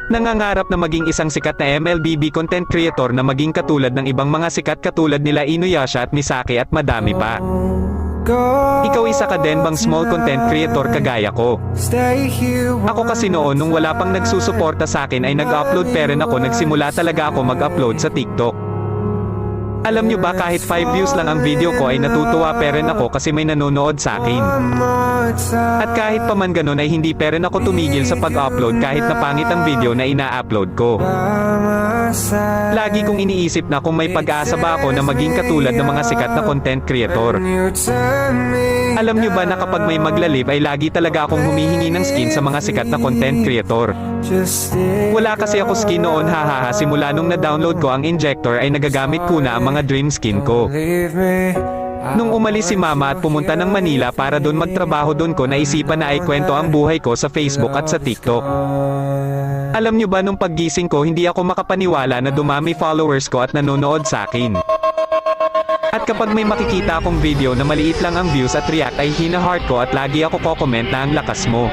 Nangangarap na maging isang sikat na MLBB content creator na maging katulad ng ibang mga sikat katulad nila Inuyasha at Misaki at madami pa. Ikaw isa ka din bang small content creator kagaya ko? Ako kasi noon nung wala pang nagsusuporta sa akin ay nag-upload pero ako nagsimula talaga ako mag-upload sa TikTok. Alam nyo ba kahit 5 views lang ang video ko ay natutuwa pa rin ako kasi may nanonood sa akin. At kahit pa man ganun ay hindi pa rin ako tumigil sa pag-upload kahit na pangit ang video na ina-upload ko. Lagi kong iniisip na kung may pag-asa ba ako na maging katulad ng mga sikat na content creator. Alam nyo ba na kapag may maglalib ay lagi talaga akong humihingi ng skin sa mga sikat na content creator. Wala kasi ako skin noon hahaha simula nung na-download ko ang injector ay nagagamit ko na ang mga dream skin ko. Nung umalis si mama at pumunta ng Manila para doon magtrabaho doon ko naisipan na ay kwento ang buhay ko sa Facebook at sa TikTok. Alam nyo ba nung paggising ko hindi ako makapaniwala na dumami followers ko at nanonood sa akin. At kapag may makikita akong video na maliit lang ang views at react ay hina-heart ko at lagi ako ko-comment na ang lakas mo.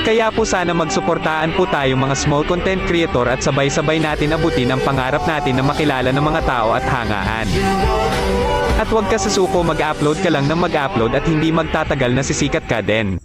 Kaya po sana magsuportaan po tayo mga small content creator at sabay-sabay natin abutin ang pangarap natin na makilala ng mga tao at hangaan. At huwag ka sasuko mag-upload ka lang ng mag-upload at hindi magtatagal na sisikat ka din.